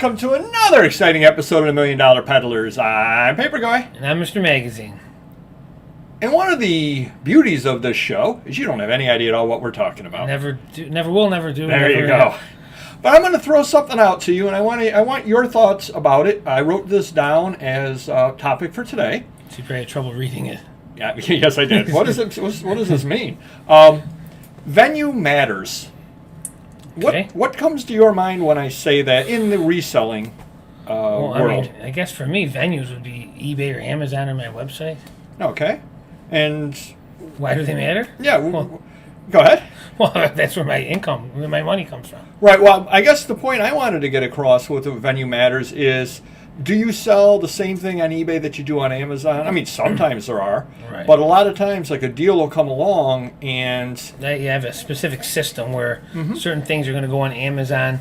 welcome to another exciting episode of the $1 Million Peddlers. I'm Papergoy. And I'm Mr. Magazine. And one of the beauties of this show is you don't have any idea at all what we're talking about. Never will, never do. There never you go. But I'm going to throw something out to you, and I want your thoughts about it. I wrote this down as a topic for today. So you probably had trouble reading it. Yeah, yes, I did. What does this mean? Venue matters. Okay. What comes to your mind when I say that in the reselling world? I guess for me, venues would be eBay or Amazon or my website. Okay. And why do they matter? Yeah. Well, go ahead. Well, that's where my money comes from. Right. Well, I guess the point I wanted to get across with the venue matters is, do you sell the same thing on eBay that you do on Amazon? I mean, sometimes there are, right. But a lot of times, like a deal will come along and you have a specific system where certain things are going to go on Amazon,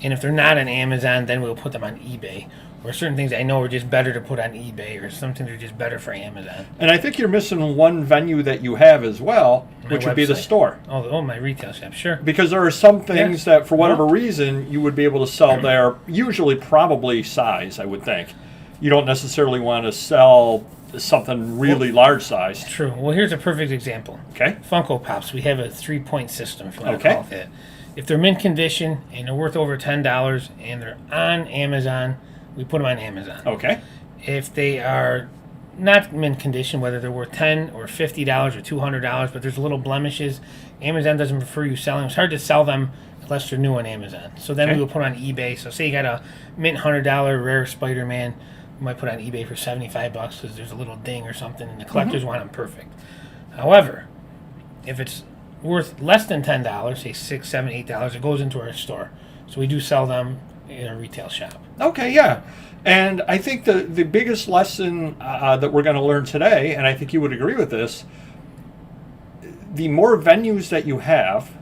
and if they're not on Amazon, then we'll put them on eBay. Or certain things I know are just better to put on eBay, or some things are just better for Amazon. And I think you're missing one venue that you have as well, which would be the store. Oh, my retail shop, sure. Because there are some things that, for whatever reason, you would be able to sell there, usually probably size, I would think. You don't necessarily want to sell something really large size. True. Well, here's a perfect example. Okay. Funko Pops. We have a 3-point system, if you want to Okay. call it that. If they're mint condition and they're worth over $10 and they're on Amazon, we put them on Amazon. Okay. If they are not mint condition, whether they're worth $10 or $50 or $200, but there's little blemishes, Amazon doesn't prefer you selling them. It's hard to sell them unless they're new on Amazon. So then we will put on eBay. So say you got a mint $100 rare Spider-Man, we might put on eBay for $75 because there's a little ding or something, and the collectors want them perfect. However, if it's worth less than $10, say $6, $7, $8, it goes into our store. So we do sell them in a retail shop. Okay, yeah. And I think the biggest lesson that we're going to learn today, and I think you would agree with this, the more venues that you have,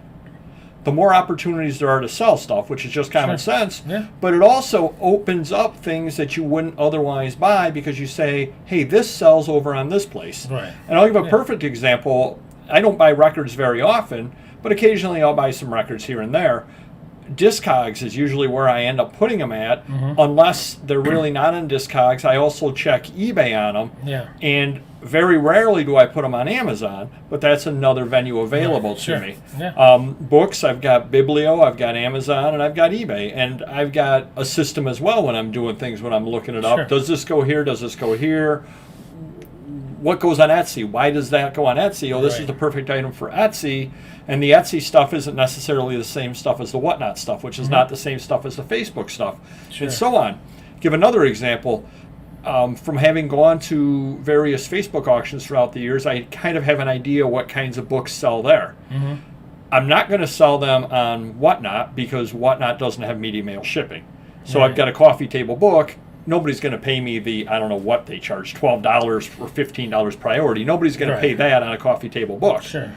the more opportunities there are to sell stuff, which is just common sense. Yeah. But it also opens up things that you wouldn't otherwise buy because you say, hey, this sells over on this place. Right. And I'll give a perfect example. I don't buy records very often, but occasionally I'll buy some records here and there. Discogs is usually where I end up putting them at, unless they're really not on Discogs. I also check eBay on them, and very rarely do I put them on Amazon, but that's another venue available to me. Yeah. Books, I've got Biblio, I've got Amazon, and I've got eBay, and I've got a system as well when I'm doing things, when I'm looking it up. Does this go here? Does this go here? What goes on Etsy? Why does that go on Etsy? Oh, this is the perfect item for Etsy. And the Etsy stuff isn't necessarily the same stuff as the Whatnot stuff, which is not the same stuff as the Facebook stuff, and so on. Give another example. From having gone to various Facebook auctions throughout the years, I kind of have an idea what kinds of books sell there. I'm not going to sell them on Whatnot because Whatnot doesn't have media mail shipping. So I've got a coffee table book. Nobody's going to pay me the, I don't know what they charge, $12 or $15 priority. Nobody's going to pay that on a coffee table book. Sure.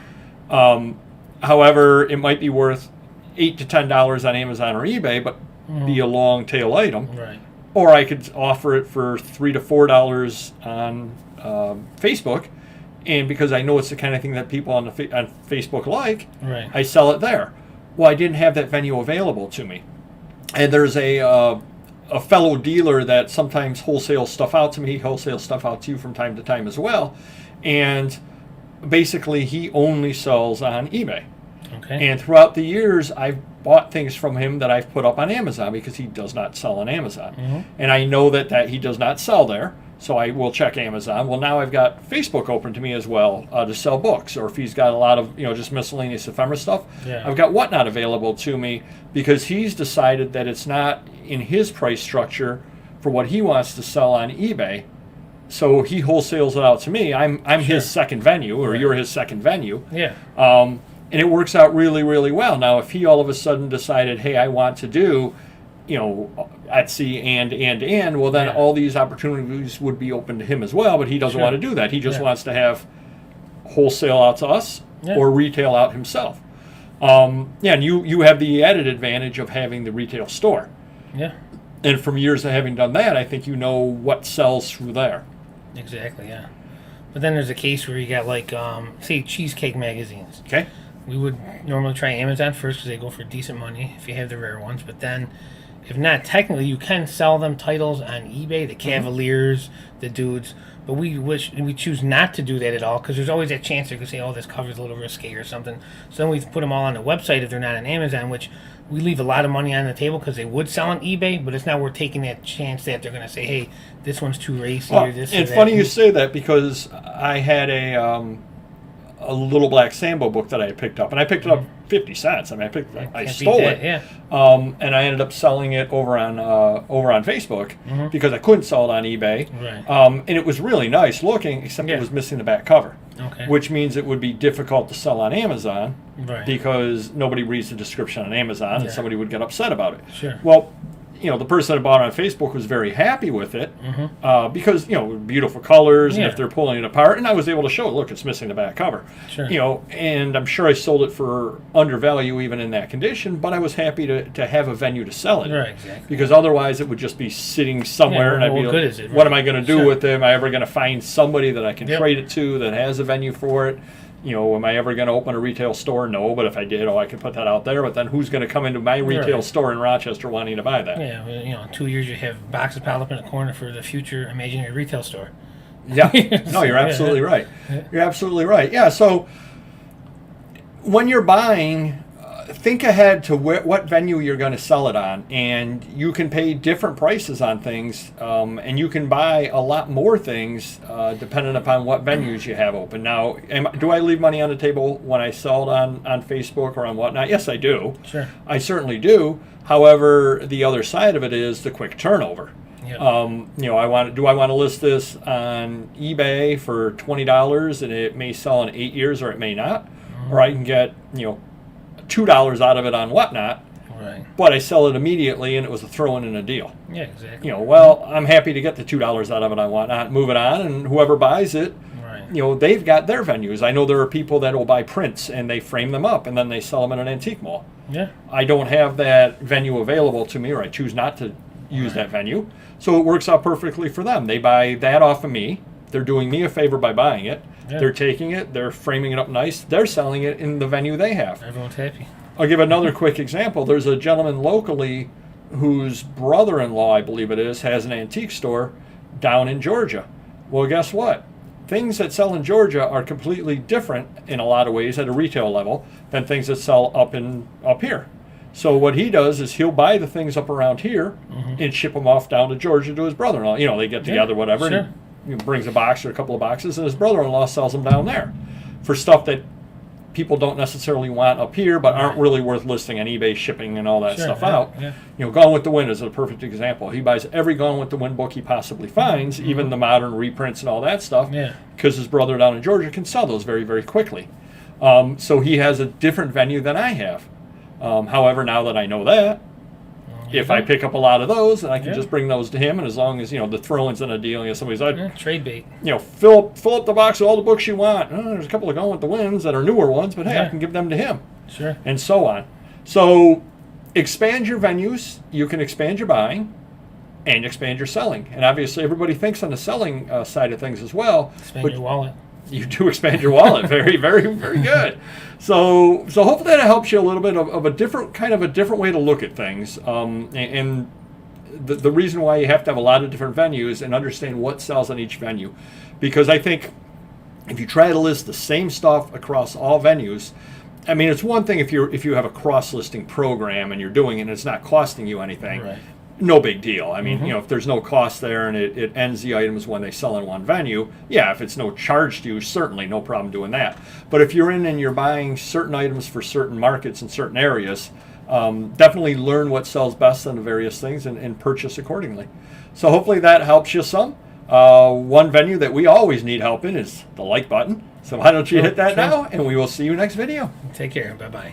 However, it might be worth $8 to $10 on Amazon or eBay, but be a long tail item. Right. Or I could offer it for $3 to $4 on Facebook, and because I know it's the kind of thing that people on Facebook like, I sell it there. Well, I didn't have that venue available to me, and there's a fellow dealer that sometimes wholesales stuff out to me, wholesale stuff out to you from time to time as well, and basically he only sells on eBay. Okay. And throughout the years, I've bought things from him that I've put up on Amazon because he does not sell on Amazon. And I know that he does not sell there, so I will check Amazon. Well, now I've got Facebook open to me as well to sell books, or if he's got a lot of just miscellaneous ephemera stuff, I've got Whatnot available to me because he's decided that it's not in his price structure for what he wants to sell on eBay. So he wholesales it out to me. I'm his second venue, or you're his second venue. Yeah. And it works out really, really well. Now, if he all of a sudden decided, hey, I want to do, Etsy and, well, then all these opportunities would be open to him as well, but he doesn't want to do that. He just wants to have wholesale out to us or retail out himself. And you have the added advantage of having the retail store. Yeah. And from years of having done that, I think you know what sells through there. Exactly, yeah. But then there's a case where you got, like, say, cheesecake magazines. Okay. We would normally try Amazon first because they go for decent money if you have the rare ones. But then If not, technically, you can sell them titles on eBay, the Cavaliers, the dudes. But we choose not to do that at all because there's always that chance they could say, oh, this cover's a little risque or something. So then we put them all on the website if they're not on Amazon, which we leave a lot of money on the table because they would sell on eBay, but it's not worth taking that chance that they're going to say, hey, this one's too racy or this or that. It's funny you say that because I had a little black Sambo book that I had picked up, and I picked it up 50 cents. I mean, I stole it, yeah. And I ended up selling it over on Facebook because I couldn't sell it on eBay. Right. And it was really nice looking, except it was missing the back cover, which means it would be difficult to sell on Amazon because nobody reads the description on Amazon, and somebody would get upset about it. Sure. Well, the person that bought it on Facebook was very happy with it because, beautiful colors and if they're pulling it apart. And I was able to show it, look, it's missing the back cover. Sure. And I'm sure I sold it for undervalue even in that condition, but I was happy to have a venue to sell it. Right, exactly. Because otherwise it would just be sitting somewhere and I'd be like, what am I going to do with it? Am I ever going to find somebody that I can trade it to that has a venue for it? Am I ever going to open a retail store? No, but if I did, I could put that out there. But then who's going to come into my retail store in Rochester wanting to buy that? Yeah, in 2 years you have boxes piled up in a corner for the future imaginary retail store. Yeah, no, you're absolutely right. You're absolutely right. Yeah, so when you're buying, think ahead to what venue you're going to sell it on, and you can pay different prices on things, and you can buy a lot more things depending upon what venues you have open. Now, do I leave money on the table when I sell it on Facebook or on whatnot? Yes, I do. Sure. I certainly do. However, the other side of it is the quick turnover. Yep. Do I want to list this on eBay for $20 and it may sell in 8 years or it may not, or I can get $2 out of it on whatnot, right? But I sell it immediately and it was a throw-in and a deal. Yeah, exactly. Well, I'm happy to get the $2 out of it on whatnot, move it on, and whoever buys it, they've got their venues. I know there are people that will buy prints and they frame them up and then they sell them in an antique mall. Yeah. I don't have that venue available to me, or I choose not to use that venue, so it works out perfectly for them. They buy that off of me. They're doing me a favor by buying it. Yeah. They're taking it, they're framing it up nice, they're selling it in the venue they have. Everyone's happy. I'll give another quick example. There's a gentleman locally whose brother-in-law, I believe it is, has an antique store down in Georgia. Well, guess what? Things that sell in Georgia are completely different in a lot of ways at a retail level than things that sell up here. So what he does is he'll buy the things up around here and ship them off down to Georgia to his brother-in-law. They get together, whatever. Sure. And he brings a box or a couple of boxes, and his brother-in-law sells them down there for stuff that people don't necessarily want up here, but aren't really worth listing on eBay, shipping and all that stuff out. Yeah. Gone with the Wind is a perfect example. He buys every Gone with the Wind book he possibly finds, even the modern reprints and all that stuff, because his brother down in Georgia can sell those very, very quickly. So he has a different venue than I have. However, now that I know that, if I pick up a lot of those, then I can just bring those to him, and as long as the throw-ins in a deal, somebody's like, trade bait. Fill up the box with all the books you want. There's a couple of Gone with the Winds that are newer ones, but hey, I can give them to him. Sure. And so on. So expand your venues. You can expand your buying and expand your selling. And obviously, everybody thinks on the selling side of things as well. Expand your wallet. You do expand your wallet. Very, very, very good. So hopefully that helps you a little bit of a different way to look at things. And the reason why you have to have a lot of different venues and understand what sells on each venue, because I think if you try to list the same stuff across all venues, I mean, it's one thing if you have a cross-listing program and you're doing it and it's not costing you anything. Right. No big deal. I mean, if there's no cost there and it ends the items when they sell in one venue, if it's no charge to you, certainly no problem doing that. But if you're in and you're buying certain items for certain markets in certain areas, definitely learn what sells best on the various things and purchase accordingly. So hopefully that helps you some. One venue that we always need help in is the like button. So why don't you hit that now, and we will see you next video. Take care. Bye-bye.